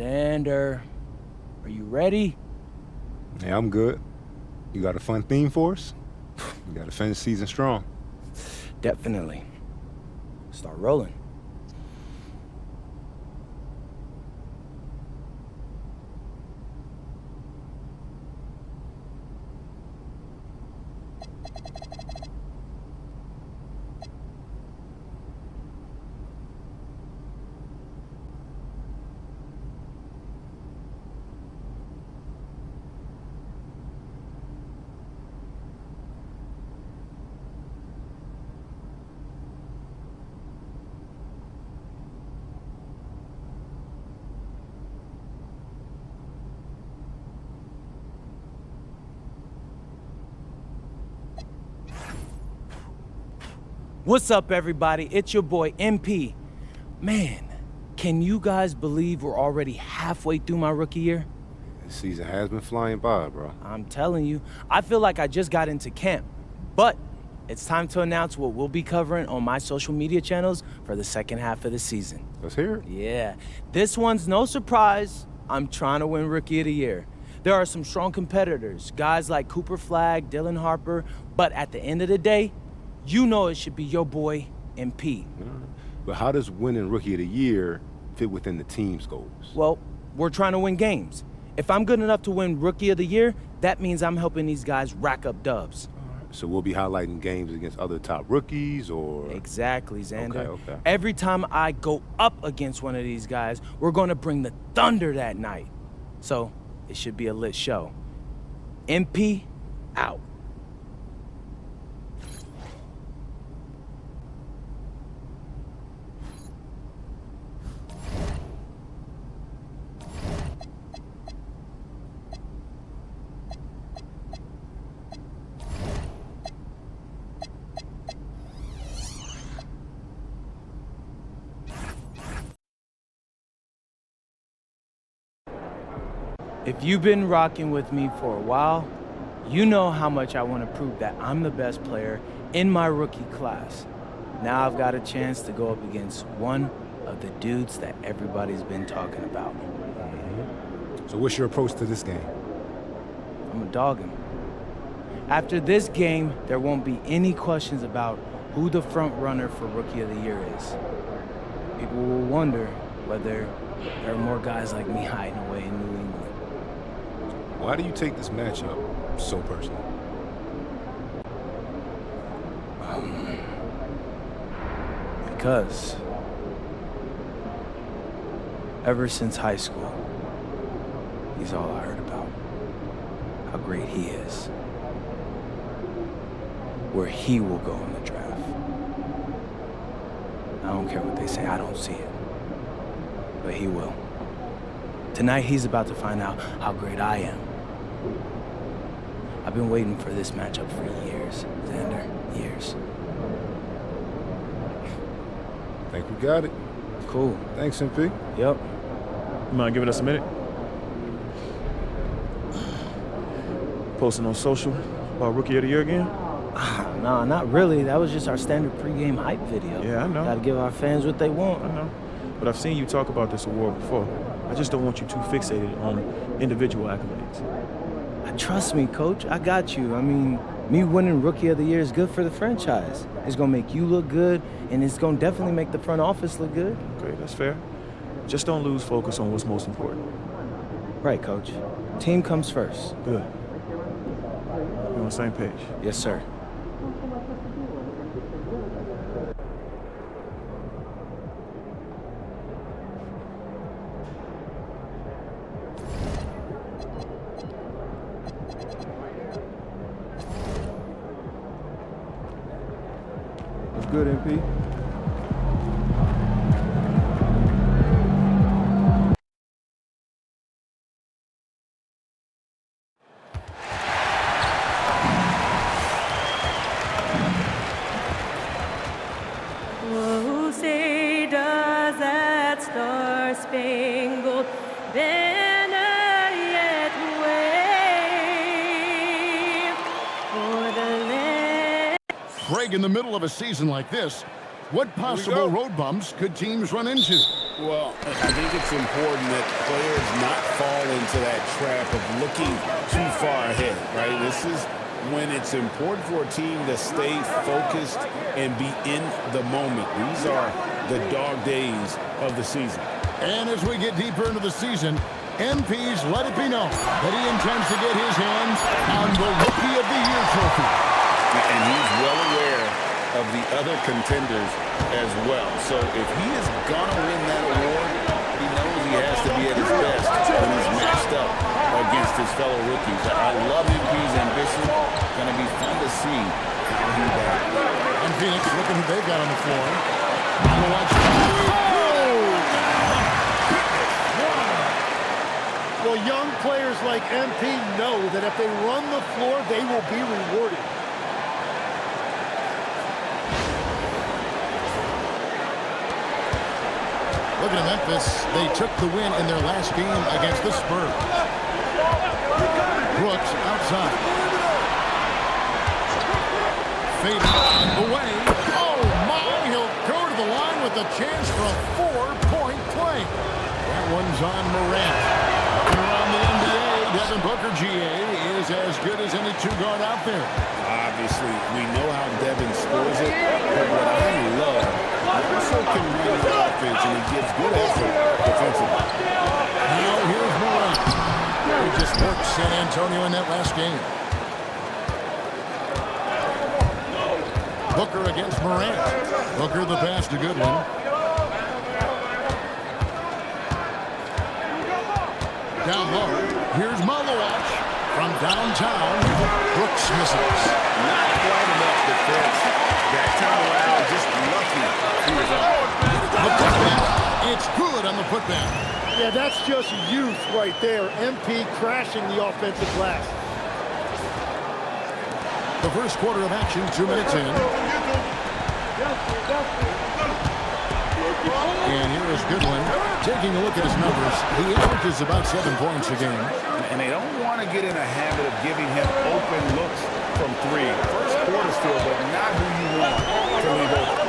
Xander, are you ready? Yeah, I'm good. You got a fun theme for us? We got to finish season strong. Definitely. Start rolling. What's up, everybody? It's your boy, MP. Man, can you guys believe we're already halfway through my rookie year? This season has been flying by, bro. I'm telling you, I feel like I just got into camp. But it's time to announce what we'll be covering on my social media channels for the second half of the season. Let's hear it. Yeah, this one's no surprise. I'm trying to win Rookie of the Year. There are some strong competitors, guys like Cooper Flagg, Dylan Harper, but at the end of the day, you know it should be your boy, MP. But how does winning Rookie of the Year fit within the team's goals? Well, we're trying to win games. If I'm good enough to win Rookie of the Year, that means I'm helping these guys rack up dubs. So we'll be highlighting games against other top rookies, or? Exactly, Xander. Okay. Every time I go up against one of these guys, we're gonna bring the thunder that night. So it should be a lit show. MP, out. If you've been rocking with me for a while, you know how much I want to prove that I'm the best player in my rookie class. Now I've got a chance to go up against one of the dudes that everybody's been talking about. So what's your approach to this game? I'm gonna dog him. After this game, there won't be any questions about who the front runner for Rookie of the Year is. People will wonder whether there are more guys like me hiding away in New England. Why do you take this matchup so personal? Because ever since high school, he's all I heard about. How great he is. Where he will go in the draft. I don't care what they say, I don't see it. But he will. Tonight, he's about to find out how great I am. I've been waiting for this matchup for years, Xander, years. Think we got it. Cool. Thanks, MP. Yep. You mind giving us a minute? Posting on social about Rookie of the Year again? Nah, not really. That was just our standard pregame hype video. Yeah, I know. Gotta give our fans what they want. I know. But I've seen you talk about this award before. I just don't want you too fixated on individual accolades. Trust me, Coach. I got you. I mean, me winning Rookie of the Year is good for the franchise. It's gonna make you look good, and it's gonna definitely make the front office look good. Okay, that's fair. Just don't lose focus on what's most important. Right, Coach. Team comes first. Good. We're on the same page. Yes, sir. Good, MP. Oh, say does that star-spangled banner yet wave for the land? Craig, in the middle of a season like this, what possible road bumps could teams run into? Well, I think it's important that players not fall into that trap of looking too far ahead, right? This is when it's important for a team to stay focused and be in the moment. These are the dog days of the season. And as we get deeper into the season, MP's let it be known that he intends to get his hands on the Rookie of the Year trophy. And he's well aware of the other contenders as well. So if he is going to win that award, he knows he has to be at his best when he's matched up against his fellow rookies. I love MP's ambition. Going to be fun to see how he does. And Phoenix, look at who they've got on the floor. Well, young players like MP know that if they run the floor, they will be rewarded. Looking at Memphis, they took the win in their last game against the Spurs. Brooks outside. Fading away. Oh, my! He'll go to the line with a chance for a 4-point play. That one's on Morant. And around the NBA, Devin Booker, GA, is as good as any two-guard out there. Obviously, we know how Devin scores it, but what I love, he also can run the offense, and he gives good effort defensively. Now here's Morant. He just worked San Antonio in that last game. Booker against Morant. Booker the pass to Goodwin. Down low. Here's Malawach from downtown. Brooks misses. Not quite enough defense. That time around, just lucky he was up. The putback. It's good on the putback. Yeah, that's just youth right there. MP crashing the offensive glass. The first quarter of action, 2 minutes in. And here is Goodwin. Taking a look at his numbers, he averages about 7 points a game. And they don't want to get in a habit of giving him open looks from three. First quarter still, but not who you want to leave open.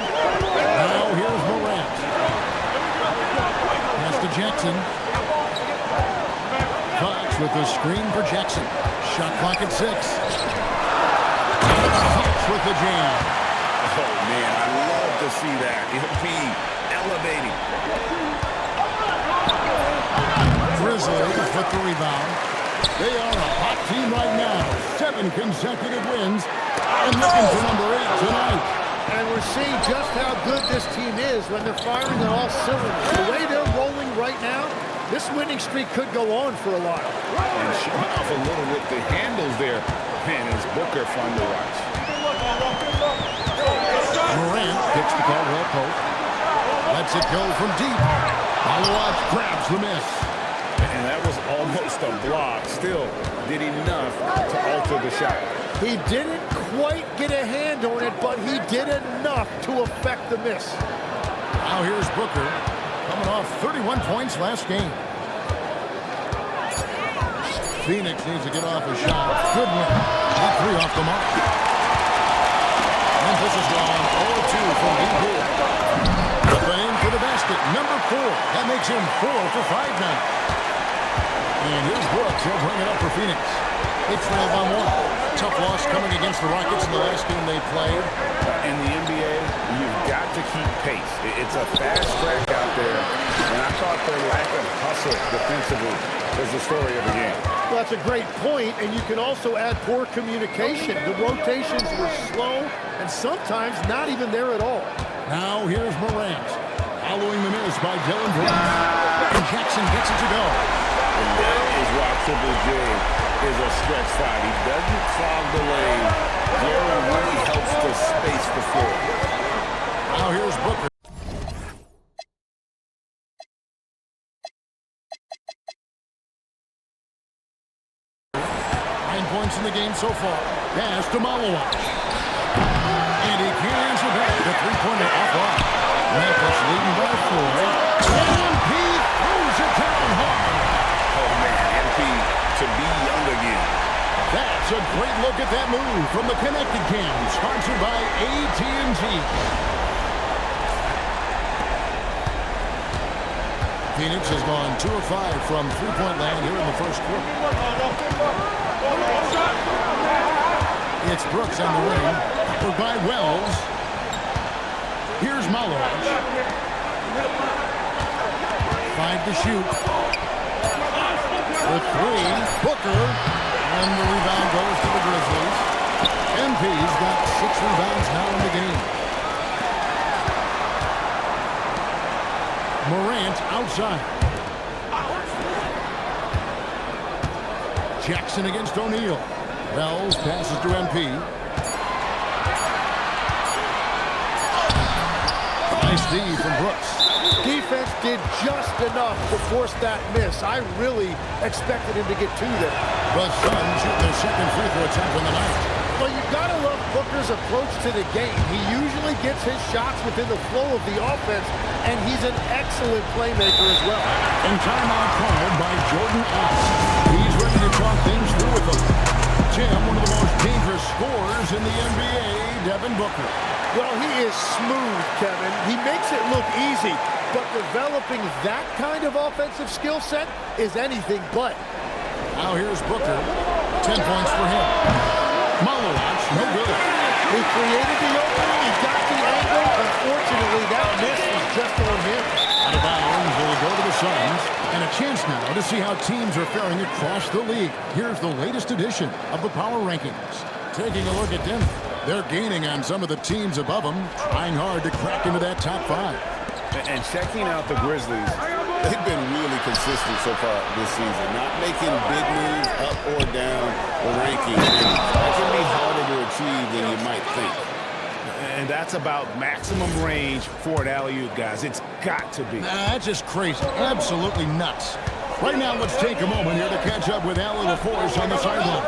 Now here's Morant. Pass to Jackson. Fox with the screen for Jackson. Shot clock at 6. Fox with the jam. Oh, man, I love to see that. He'll be elevating. Grizzlies with the rebound. They are a hot team right now. 7 consecutive wins. And looking for number 8 tonight. And we're seeing just how good this team is when they're firing on all cylinders. The way they're rolling right now, this winning streak could go on for a while. And showing off a little with the handles there. Man, is Booker fun to watch. Morant kicks the Caldwell post. Lets it go from deep. Malawach grabs the miss. And that was almost a block. Still did enough to alter the shot. He didn't quite get a hand on it, but he did enough to affect the miss. Now here's Booker, coming off 31 points last game. Phoenix needs to get off a shot. Good win. Not 3 off the mark. Memphis is gone 0-2 from deep here. The in for the basket, number 4. That makes him 4 for 5 now. And here's Brooks. He'll bring it up for Phoenix. They trail by 1. Tough loss coming against the Rockets in the last game they played. In the NBA, you've got to keep pace. It's a fast track out there, and I thought their lack of hustle defensively was the story of the game. Well, that's a great point, and you can also add poor communication. The rotations were slow and sometimes not even there at all. Now here's Morant. Following the miss by Dylan Brooks. And Jackson gets it to go. And that is why Triple J is a stretch 5. He doesn't fog the lane. Jaron really helps to space the floor. Now here's Booker. Points in the game so far. Pass to Malawach. And he can't answer back. The three-pointer offline. Memphis leading by 4. MP throws it down hard. Oh, man, MP to be young again. That's a great look at that move from the Connected Cam, sponsored by AT&T. Phoenix has gone 2 of 5 from three-point land here in the first quarter. It's Brooks on the wing. Covered by Wells. Here's Malowicz. 5 to shoot. The 3. Booker. And the rebound goes to the Grizzlies. MP's got 6 rebounds now in the game. Morant outside. Jackson against O'Neal. Wells passes to MP. Nice D from Brooks. Defense did just enough to force that miss. I really expected him to get 2 there. The Suns shoot their second free throw attempt on the night. Well, you've got to love Booker's approach to the game. He usually gets his shots within the flow of the offense, and he's an excellent playmaker as well. And timeout called by Jordan Allen. He's ready to talk things through with them. Tim, one of the most dangerous scorers in the NBA, Devin Booker. Well, he is smooth, Kevin. He makes it look easy, but developing that kind of offensive skill set is anything but. Now here's Booker. 10 points for him. Malowicz, no good. He created the opening. He got the angle. Unfortunately, that miss was just on him. Out of bounds, will go to the Suns. And a chance now to see how teams are faring across the league. Here's the latest edition of the Power Rankings. Taking a look at Denver. They're gaining on some of the teams above them, trying hard to crack into that top 5. And checking out the Grizzlies, they've been really consistent so far this season. Not making big moves up or down the ranking. That can be harder to achieve than you might think. And that's about maximum range for an alley-oop, guys. It's got to be. That's just crazy. Absolutely nuts. Right now, let's take a moment here to catch up with Allie LaForce on the sideline.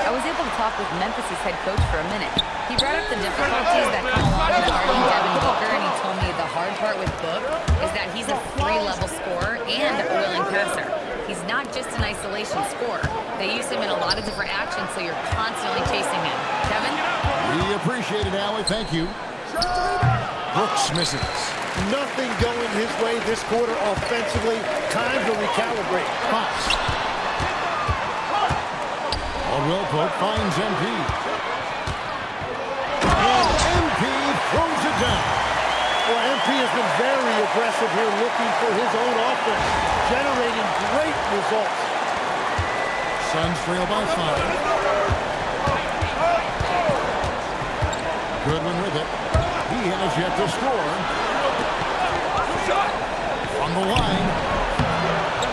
I was able to talk with Memphis' head coach for a minute. He brought up the difficulties that come along with guarding Devin Booker, and he told me the hard part with Book is that he's a 3-level scorer and a willing passer. He's not just an isolation scorer. They use him in a lot of different actions, so you're constantly chasing him. Kevin? We appreciate it, Allie. Thank you. Brooks misses. Nothing going his way this quarter offensively. Time to recalibrate. Fox. Caldwell Pope finds MP. And MP throws it down. Well, MP has been very aggressive here, looking for his own offense, generating great results. Suns trail by 5. Goodwin with it. He has yet to score. On the line.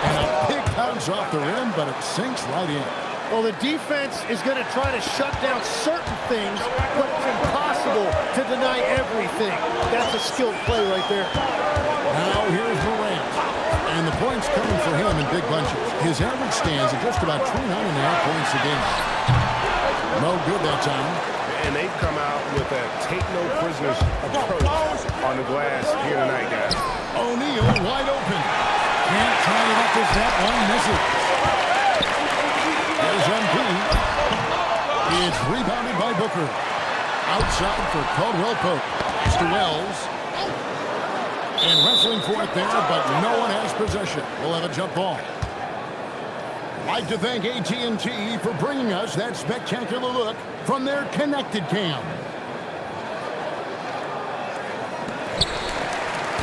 And a big bounce off the rim, but it sinks right in. Well, the defense is going to try to shut down certain things, but it's impossible to deny everything. That's a skilled play right there. Now here's Morant. And the points coming for him in big bunches. His average stands at just about 29.5 points a game. No good that time. And they've come out with a take-no-prisoners approach on the glass here tonight, guys. O'Neal wide open. Can't tie it up as that one misses. There's MP. It's rebounded by Booker. Outside for Caldwell Pope. It's to Wells. And wrestling for it there, but no one has possession. We'll have a jump ball. I'd like to thank AT&T for bringing us that spectacular look from their connected cam.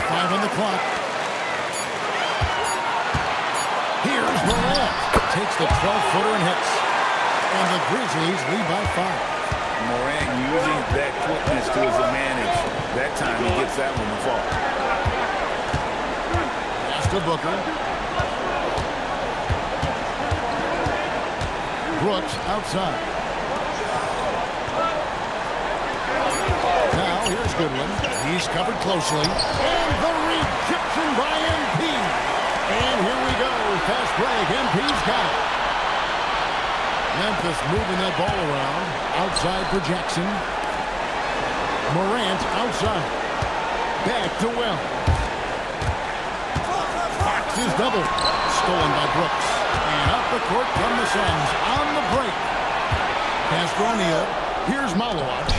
5 on the clock. Here's Morant. Takes the 12-footer and hits. And the Grizzlies lead by 5. Morant using that quickness to his advantage. That time he gets that one to fall. Pass to Booker. Brooks outside. Now here's Goodwin. He's covered closely. And the rejection by MP. And here we go. Fast break. MP's got it. Memphis moving that ball around. Outside for Jackson. Morant outside. Back to Wells. Fox is double. Stolen by Brooks. And up the court come the Suns on the break. Pass for O'Neal. Here's Malowicz.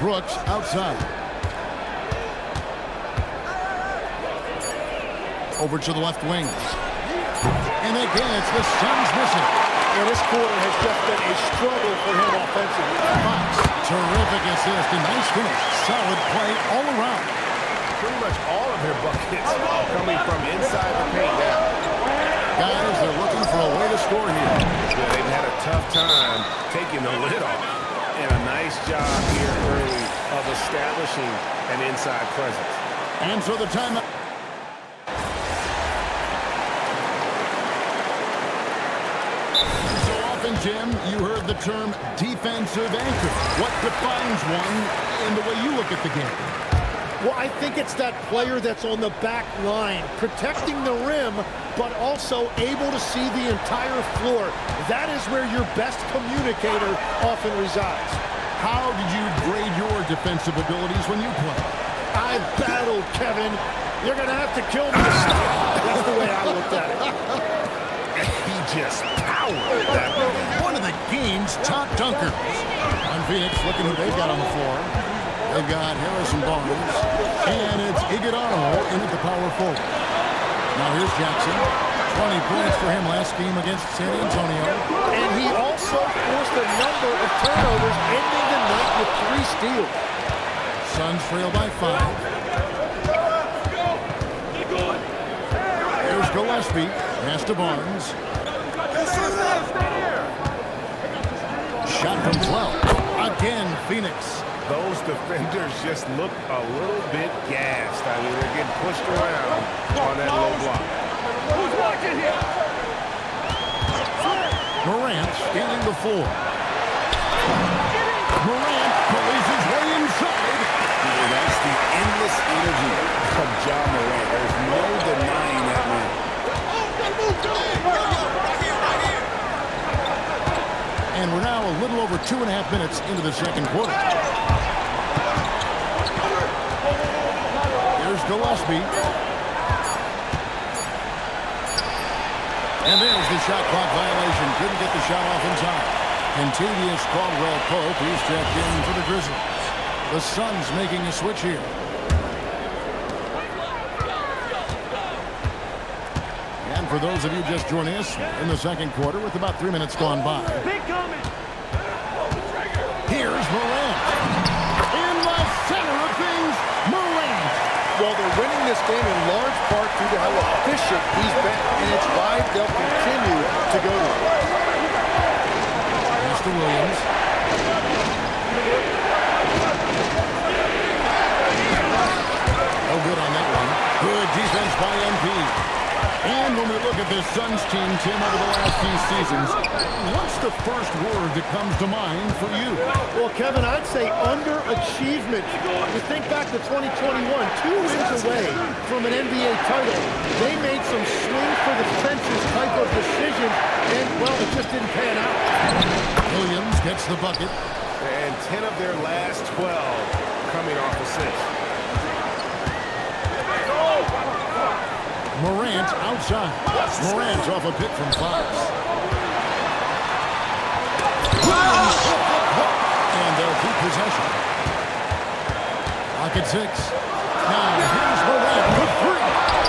Brooks outside. Over to the left wing. And again, it's the Suns missing. Yeah, this quarter has just been a struggle for him offensively. Fox, terrific assist and nice finish. Solid play all around. Pretty much all of their buckets coming from inside the paint now. Guys, they're looking for a way to score here. Yeah, they've had a tough time taking the lid off. And a nice job here early of establishing an inside presence. And so the timeout. So often, Jim, you heard the term defensive anchor. What defines one in the way you look at the game? Well, I think it's that player that's on the back line, protecting the rim, but also able to see the entire floor. That is where your best communicator often resides. How did you grade your defensive abilities when you play? I battled, Kevin. You're going to have to kill me to stop. That's the way I looked at it. He just powered that One of the game's top dunkers. On Phoenix, looking who they've got on the floor. They've got Harrison Barnes, and it's Iguodala in at the power forward. Now here's Jackson. 20 points for him last game against San Antonio. And he also forced a number of turnovers, ending the night with 3 steals. Suns trail by 5. Here's Gillespie. Pass to Barnes. Shot from 12. Again, Phoenix. Those defenders just look a little bit gassed. I mean, they're getting pushed around on that low block. Who's watching here? Morant scanning the floor. Morant plays his way inside. That's the endless energy of Ja Morant. There's no denying that man. And we're now a little over 2.5 minutes into the second quarter. Here's Gillespie. And there's the shot clock violation. Couldn't get the shot off in time. Contavious Caldwell-Pope, he's checked in for the Grizzlies. The Suns making a switch here. And for those of you just joining us in the second quarter with about 3 minutes gone by. Here's Morant. In the center of things, Morant. Well, they're winning this game in large part due to how efficient he's been, and it's why they'll continue to go to him. Mr. Williams. No good on that one. Good defense by MP. And when we look at this Suns team, Tim, over the last few seasons, what's the first word that comes to mind for you? Well, Kevin, I'd say underachievement. You think back to 2021, 2 wins away from an NBA title. They made some swing for the fences type of decisions, and, well, it just didn't pan out. Williams gets the bucket. And 10 of their last 12 coming off assists. Morant outside. Morant off a pick from Fox. And they'll keep possession. Lock at 6. Now here's Morant with 3.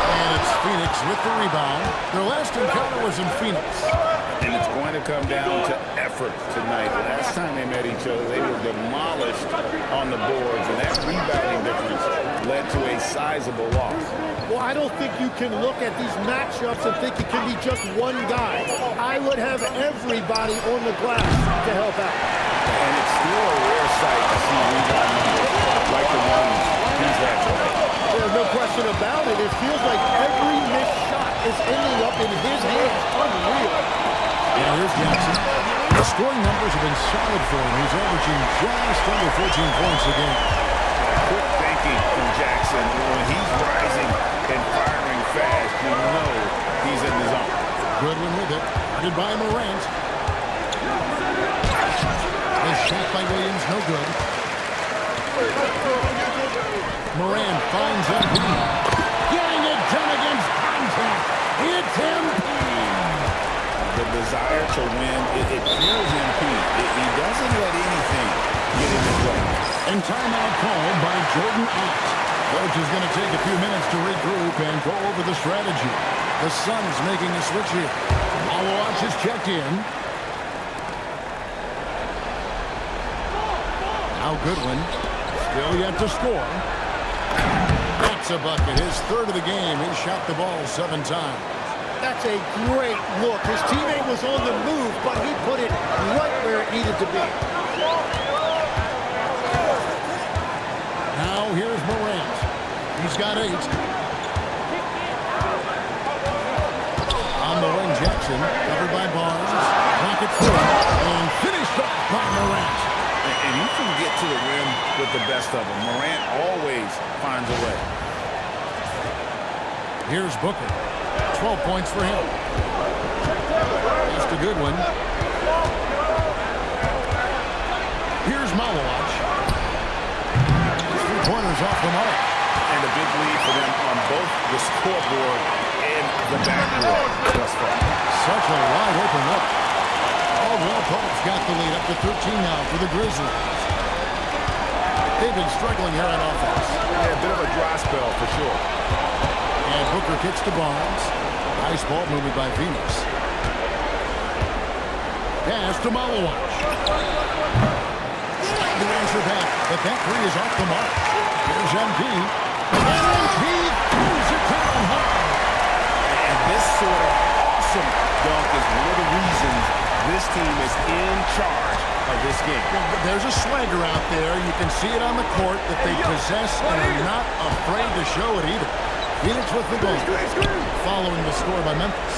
And it's Phoenix with the rebound. Their last encounter was in Phoenix. And it's going to come down to effort tonight. Last time they met each other, they were demolished on the boards, and that rebounding difference led to a sizable loss. Well, I don't think you can look at these matchups and think it can be just one guy. I would have everybody on the glass to help out. And it's still a rare sight to see rebound numbers like the ones he's had tonight. There's no question about it. It feels like every missed shot is ending up in his hands. Unreal. Now here's Jackson. The scoring numbers have been solid for him. He's averaging just under 14 points a game. Quick thinking from Jackson. When he's rising and firing fast, you know he's in the zone. Goodwin with it. Guarded by Morant. The shot by Williams, no good. Morant finds MP. Getting it done against contact. It's MP. The desire to win, it fuels MP. He doesn't let anything get in his way. And timeout called by Jordan Ott. Coach is going to take a few minutes to regroup and go over the strategy. The Suns making a switch here. Malawach is checked in. Now Goodwin. Still yet to score. That's a bucket. His third of the game. He shot the ball 7 times. That's a great look. His teammate was on the move, but he put it right where it needed to be. Now here's Morant. He's got 8. On the wing, Jackson, covered by Barnes. Pocket through, and finished off by Morant. And you can get to the rim with the best of them. Morant always finds a way. Here's Booker. 12 points for him. Just a good one. Here's Malawach. His 3-pointers off the mark. And a big lead for them on both the scoreboard and the backboard thus far. Such a wide open look. Caldwell Pope's got the lead up to 13 now for the Grizzlies. They've been struggling here on offense. Yeah, a bit of a dry spell for sure. And Booker kicks to Barnes. Nice ball movement by Phoenix. Pass to Malawach. The answer back, but that 3 is off the mark. Here's MP. And MP throws it down high. And this sort of awesome dunk is one of the reasons this team is in charge of this game. There's a swagger out there. You can see it on the court that they possess and are not afraid to show it either. Phoenix with the ball, following the score by Memphis.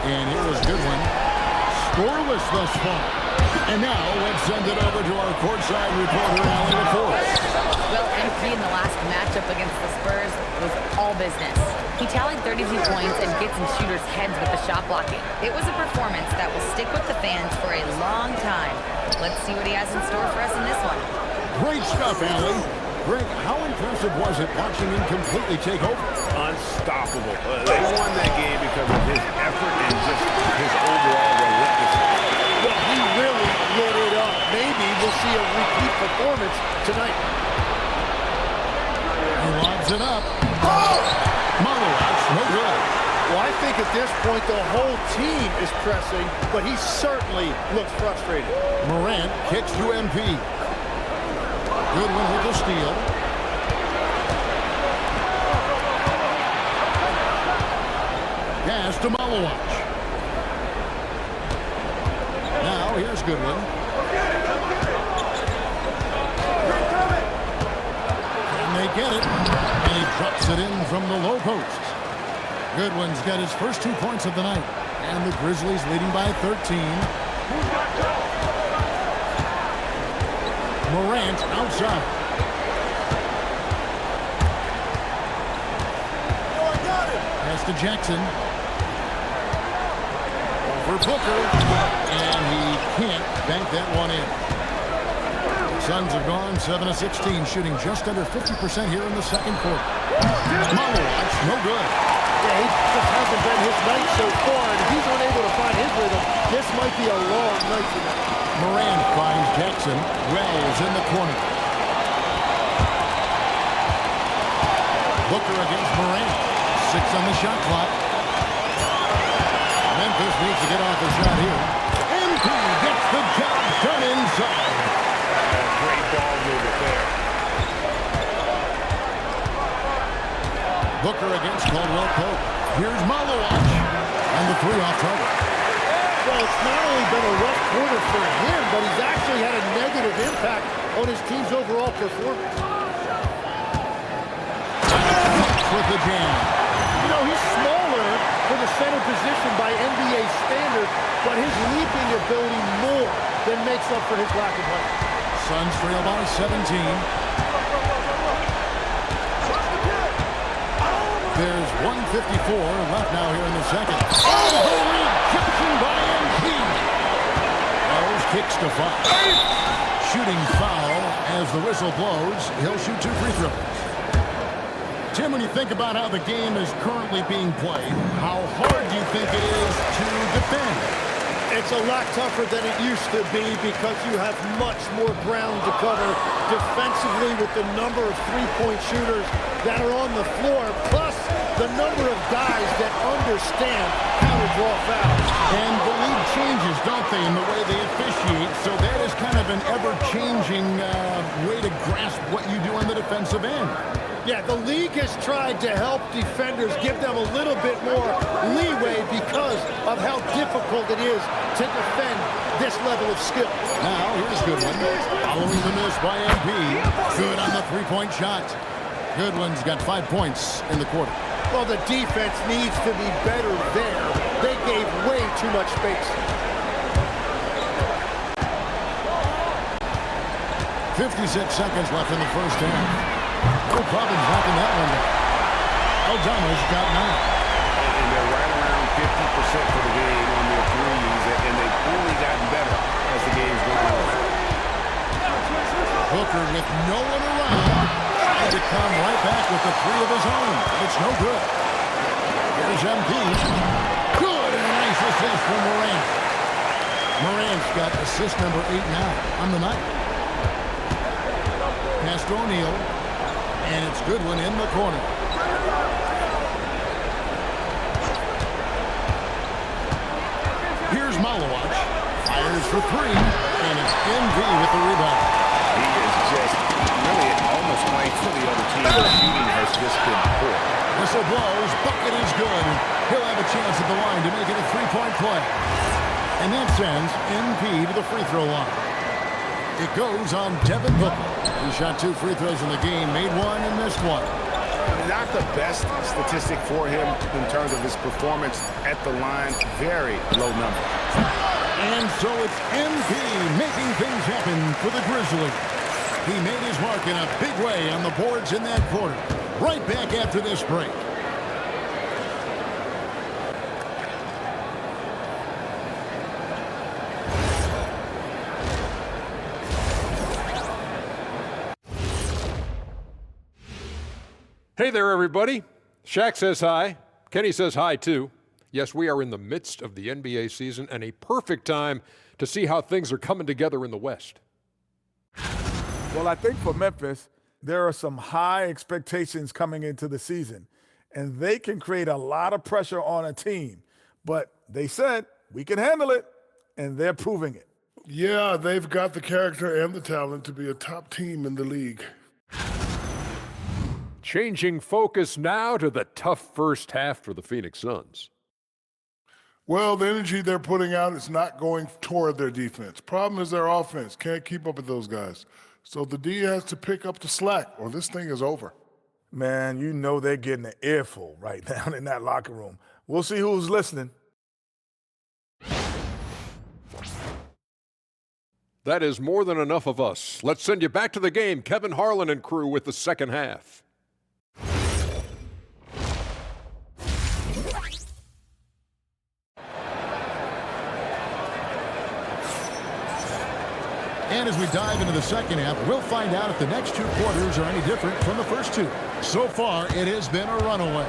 And here was a good one. Scoreless thus far. And now let's send it over to our courtside reporter, Allie LaForce. Well, MP in the last matchup against the Spurs was all business. He tallied 32 points and gets in shooters' heads with the shot blocking. It was a performance that will stick with the fans for a long time. Let's see what he has in store for us in this one. Great stuff, Allie. Greg, how impressive was it watching him completely take over? Unstoppable. They won that game because of his effort and just his overall relentlessness. Well, he really lit it up. Maybe we'll see a repeat performance tonight. He lobs it up. Malawach, no good. Well, I think at this point the whole team is pressing, but he certainly looks frustrated. Morant kicks to MP. Goodwin with the steal. Pass to Malawach. Now here's Goodwin. And they get it. And he drops it in from the low post. Goodwin's got his first 2 points of the night. And the Grizzlies leading by 13. Morant outside. Pass to Jackson. Over Booker. And he can't bank that one in. Suns have gone 7 of 16, shooting just under 50% here in the second quarter. Malawach, no good. Yeah, he just hasn't been his night so far, and if he's unable to find his rhythm, this might be a long night for them. Morant finds Jackson. Wells in the corner. Booker against Morant. 6 on the shot clock. Memphis needs to get off the shot here. MP gets the job done inside. Great ball movement there. Booker against Caldwell Pope. Here's Malawach. And the 3 off target. Well, it's not only been a rough quarter for him, but he's actually had a negative impact on his team's overall performance. With the jam. You know, he's smaller for the center position by NBA standards, but his leaping ability more than makes up for his lack of height. Suns trail by 17. There's 1:54 left now here in the second. Oh, the rejection by MP. Wells kicks to foul. Shooting foul as the whistle blows. He'll shoot 2 free throws. Tim, when you think about how the game is currently being played, how hard do you think it is to defend? It's It's a lot tougher than it used to be because you have much more ground to cover defensively with the number of three-point shooters that are on the floor, plus the number of guys that understand how to draw fouls. And the league changes, don't they, in the way they officiate, so that is kind of an ever-changing way to grasp what you do on the defensive end. Yeah, the league has tried to help defenders, give them a little bit more leeway because of how difficult it is to defend this level of skill. Now, here's Goodwin. Following the miss by MP. Good on the three-point shot. Goodwin's got 5 points in the quarter. Well, the defense needs to be better there. They gave way too much space. 56 seconds left in the first half. No problem knocking that one down. Aldama's got 9. And they're right around 50% for the game on their threes, and they've only gotten better as the game's going on. Booker with no one around. Trying to come right back with the three of his own. It's no good. Here's MP. Good, and a nice assist from Morant. Morant's got assist number 8 now on the night. Pass to O'Neal. And it's Goodwin in the corner. Here's Malawach. Fires for 3. And it's MV with the rebound. He is just really almost playing for the other team. The shooting has just been poor. Whistle blows. Bucket is good. He'll have a chance at the line to make it a three-point play. And that sends MP to the free throw line. It goes on Devin Booker. He shot 2 free throws in the game, made 1 and missed 1. Not the best statistic for him in terms of his performance at the line. Very low number. And so it's MP making things happen for the Grizzlies. He made his mark in a big way on the boards in that quarter. Right back after this break. Hey there, everybody. Shaq says hi. Kenny says hi, too. Yes, we are in the midst of the NBA season and a perfect time to see how things are coming together in the West. Well, I think for Memphis, there are some high expectations coming into the season, and they can create a lot of pressure on a team. But they said, we can handle it, and they're proving it. Yeah, they've got the character and the talent to be a top team in the league. Changing focus now to the tough first half for the Phoenix Suns. Well, the energy they're putting out is not going toward their defense. Problem is their offense. Can't keep up with those guys. So the D has to pick up the slack or this thing is over. Man, you know they're getting an earful right now in that locker room. We'll see who's listening. That is more than enough of us. Let's send you back to the game. Kevin Harlan and crew with the second half. And as we dive into the second half, we'll find out if the next 2 quarters are any different from the first 2. So far, it has been a runaway.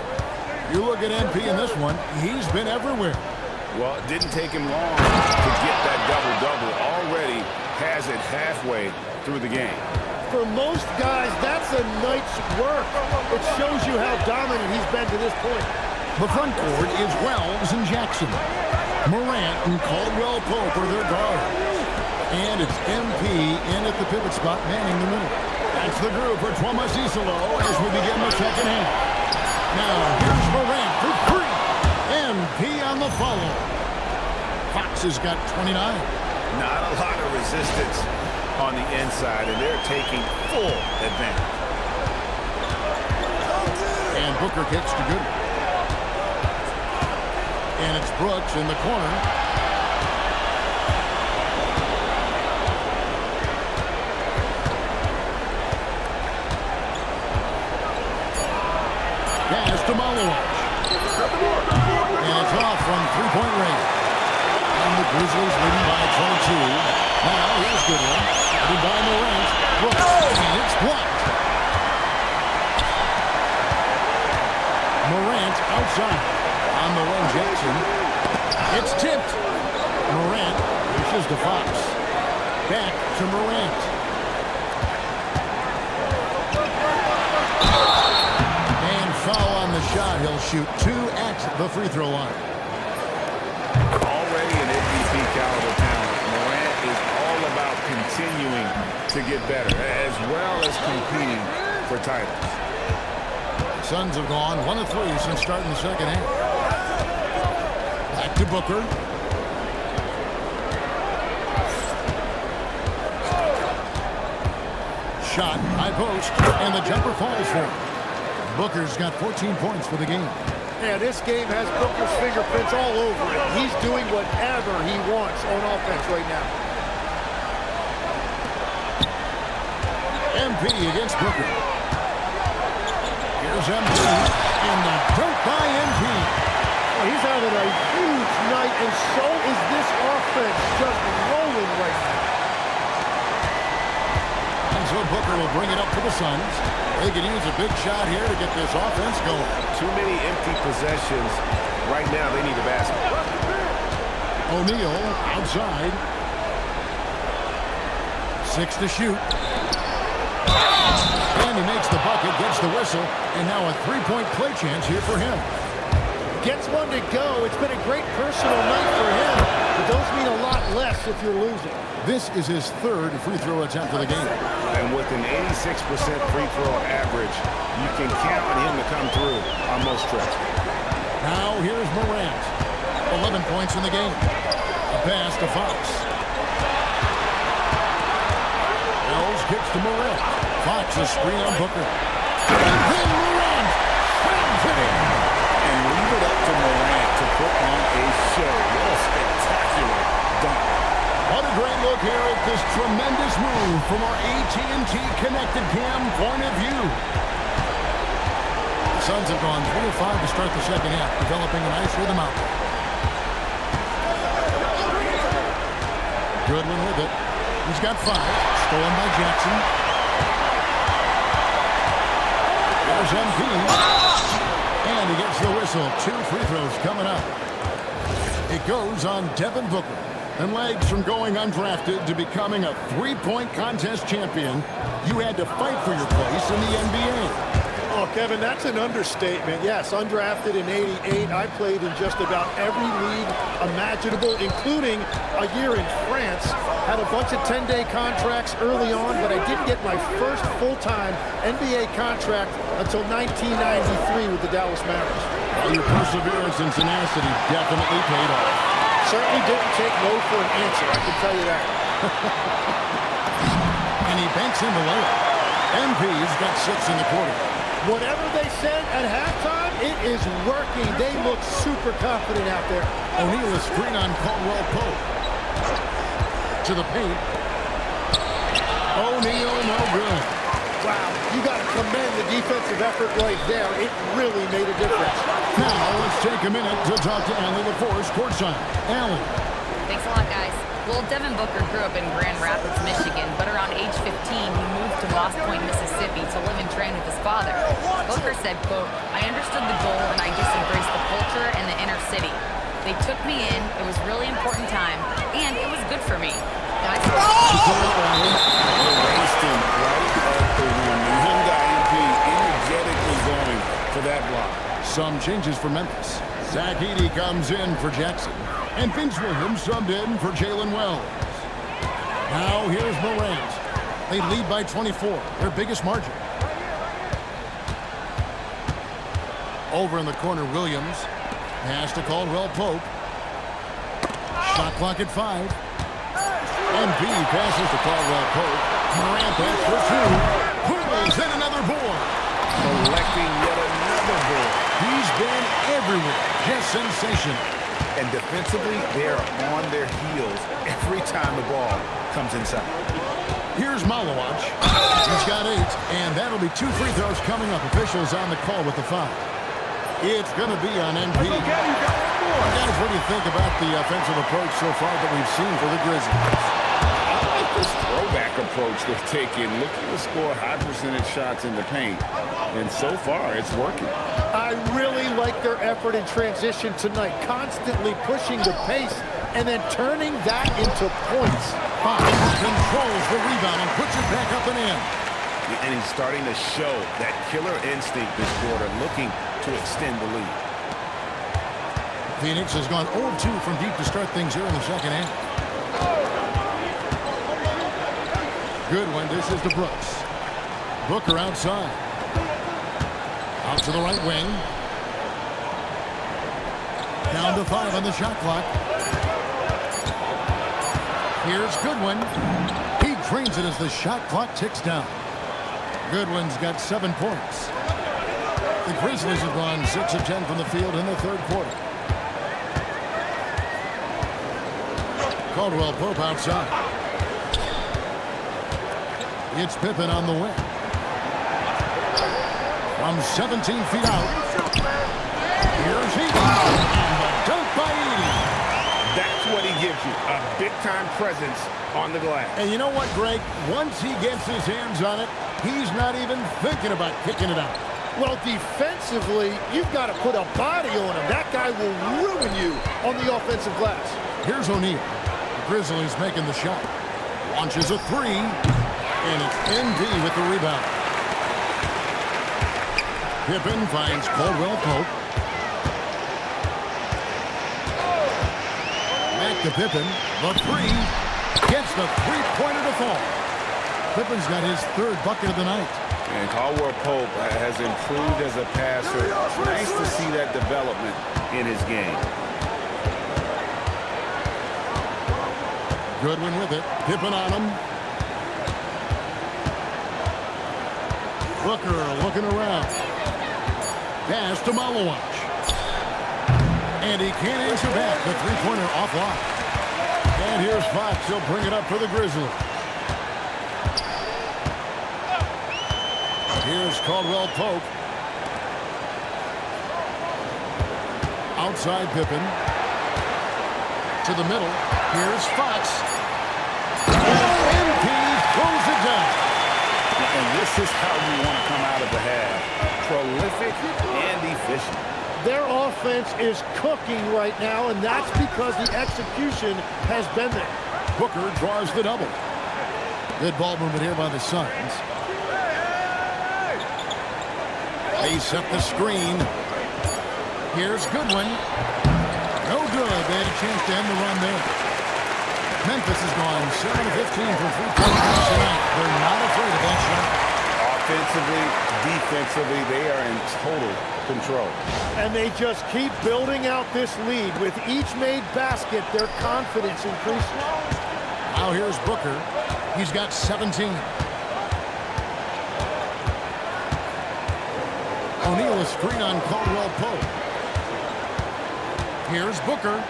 You look at MP in this one, he's been everywhere. Well, it didn't take him long to get that double-double. Already has it halfway through the game. For most guys, that's a night's work. It shows you how dominant he's been to this point. The front court is Wells and Jackson. Morant and Caldwell Pope are their guards. And it's MP in at the pivot spot, manning the middle. That's the group for Thomas Isolo as we begin the second half. Now, here's Morant for 3. MP on the follow. Fox has got 29. Not a lot of resistance on the inside, and they're taking full advantage. And Booker kicks to Goodwin. And it's Brooks in the corner. Pass to Malawach. And it's off from three-point range. And the Grizzlies leading by 22. Now here's Goodwin. Headed by Morant. Brooks. And it's blocked. Morant outside. On the run, Jackson. It's tipped. Morant passes to Fox. Back to Morant. And foul on the shot. He'll shoot 2 at the free throw line. Already an MVP caliber talent. Morant is all about continuing to get better, as well as competing for titles. Suns have gone 1 of 3 since starting the second half. Back to Booker. Shot, high post, and the jumper falls for him. Booker's got 14 points for the game. Yeah, this game has Booker's fingerprints all over it. He's doing whatever he wants on offense right now. MP against Booker. Here's MP, and the dunk by MP. Well, he's having a huge night, and so is this offense, just rolling right now. And so Booker will bring it up for the Suns. They can use a big shot here to get this offense going. Too many empty possessions. Right now, they need a basket. O'Neal outside. 6 to shoot. And he makes the bucket, gets the whistle, and now a 3-point play chance here for him. Gets one to go. It's been a great personal night for him, but those mean a lot less if you're losing. This is his 3rd free throw attempt of the game. And with an 86% free throw average, you can count on him to come through on most trips. Now here's Morant. 11 points in the game. A pass to Fox. Wells kicks to Morant. Fox is screen on Booker. And then Morant slams it in. And leave it up to Morant to put on a show. What a spectacular dunk. What a great look here at this tremendous move from our AT&T Connected Cam point of view. The Suns have gone 3 of 5 to start the second half, developing a nice rhythm out there. Goodwin with it. He's got 5. Stolen by Jackson. There's MP. And he gets the whistle. 2 free throws coming up. It goes on Devin Booker. And legs from going undrafted to becoming a 3-point contest champion, you had to fight for your place in the NBA. Oh, Kevin, that's an understatement. Yes, undrafted in '88. I played in just about every league imaginable, including a year in France. Had a bunch of 10-day contracts early on, but I didn't get my first full-time NBA contract until 1993 with the Dallas Mavericks. Well, your perseverance and tenacity definitely paid off. Certainly didn't take no for an answer, I can tell you that. And he banks in the layup. MP's got 6 in the quarter. Whatever they said at halftime, it is working. They look super confident out there. O'Neal is screen on Caldwell Pope. To the paint. O'Neal, no good. Wow, you got to commend the defensive effort right there. It really made a difference. Now let's take a minute to talk to Allie LaForce courtside. Allie. Thanks a lot, guys. Well, Devin Booker grew up in Grand Rapids, Michigan, but around age 15, he moved to Moss Point, Mississippi to live and train with his father. Booker said, quote, "I understood the goal and I just embraced the culture and the inner city. They took me in, it was a really important time, and it was good for me." Guys, energetically going for that block. Some changes for Memphis. Zach Edey comes in for Jackson. And Vince Williams subbed in for Jalen Wells. Now here's Morant. They lead by 24, their biggest margin. Over in the corner, Williams. Pass to Caldwell Pope. Shot clock at 5. MP passes to Caldwell Pope. Morant back for 2. Pulls in another board. Collecting yet another board. He's been everywhere. Just sensational. And defensively, they're on their heels every time the ball comes inside. Here's Malawach. He's got 8, and that'll be 2 free throws coming up. Officials on the call with the foul. It's going to be on MP. Guys, what do you think about the offensive approach so far that we've seen for the Grizzlies? I like this throwback approach they're taking, looking to score high percentage shots in the paint. And so far, it's working. I really like their effort in transition tonight, constantly pushing the pace and then turning that into points. Fox controls the rebound and puts it back up and in. And he's starting to show that killer instinct this quarter, looking to extend the lead. Phoenix has gone 0-2 from deep to start things here in the second half. Good one. This is to Brooks. Booker outside. Out to the right wing. Down to 5 on the shot clock. Here's Goodwin. He drains it as the shot clock ticks down. Goodwin's got 7 points. The Grizzlies have gone 6 of 10 from the field in the third quarter. Caldwell Pope outside. It's Pippen on the wing. From 17 feet out. Here's he. And the dunk by Edey. That's what he gives you, a big-time presence on the glass. And you know what, Greg? Once he gets his hands on it, he's not even thinking about kicking it out. Well, defensively, you've got to put a body on him. That guy will ruin you on the offensive glass. Here's O'Neal. The Grizzlies making the shot. Launches a 3, and it's ND with the rebound. Pippen finds Caldwell Pope. Back to Pippen. The 3. Gets the three-pointer to fall. Pippen's got his 3rd bucket of the night. And Caldwell Pope has improved as a passer. Nice to see that development in his game. Goodwin with it. Pippen on him. Booker looking around. Pass to Malawach. And he can't answer back. The three-pointer offline. And here's Fox. He'll bring it up for the Grizzlies. Here's Caldwell Pope. Outside Pippen. To the middle. Here's Fox. And MP throws it down. And this is how you want to come out of the half. Prolific and efficient. Their offense is cooking right now, and that's because the execution has been there. Booker draws the double. Good ball movement here by the Suns. They set the screen. Here's Goodwin. No good. They had a chance to end the run there. Memphis has gone 7 of 15 from three-point range tonight. They're not afraid of that shot. Offensively, defensively, they are in total control. And they just keep building out this lead. With each made basket, their confidence increases. Now here's Booker. He's got 17. O'Neal a screen on Caldwell Pope. Here's Booker.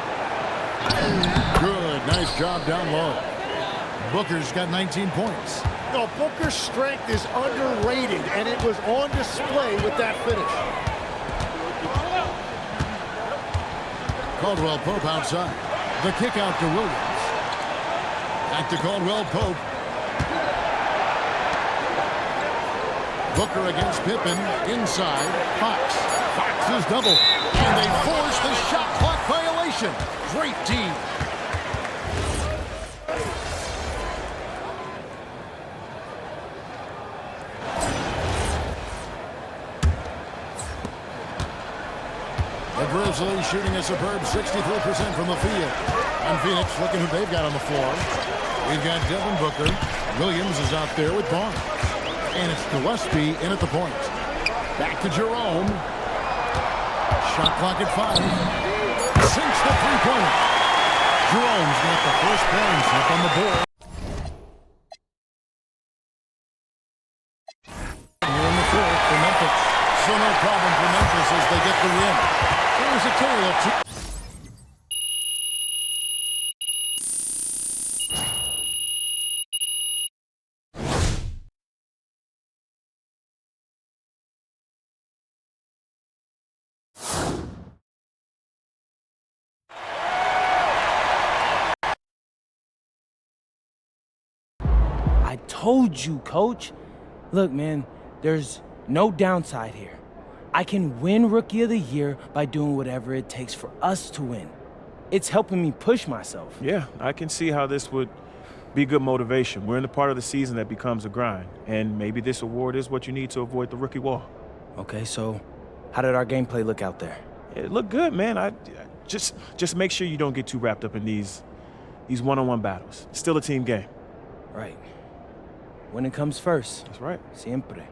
Good. Nice job down low. Booker's got 19 points. No, Booker's strength is underrated, and it was on display with that finish. Caldwell Pope outside. The kick out to Williams. Back to Caldwell Pope. Booker against Pippen. Inside. Fox. Fox is double. And they force the shot clock violation. Great team. The Grizzlies shooting a superb 63% from the field. And Phoenix looking who they've got on the floor. We've got Devin Booker. Williams is out there with Barnes. And it's Gillespie in at the point. Back to Jerome. Shot clock at 5. Sinks the three-pointer. Jerome's got the first points up on the board. Here in the fourth for Memphis. So no problem for Memphis as they get the win. Here's a total of 2. I told you, Coach. Look, man, there's no downside here. I can win Rookie of the Year by doing whatever it takes for us to win. it's helping me push myself. Yeah, I can see how this would be good motivation. We're in the part of the season that becomes a grind, and maybe this award is what you need to avoid the rookie wall. Okay, so how did our gameplay look out there? It looked good, man. I just make sure you don't get too wrapped up in these one-on-one battles. It's still a team game. Right. Winning comes first. That's right. Siempre.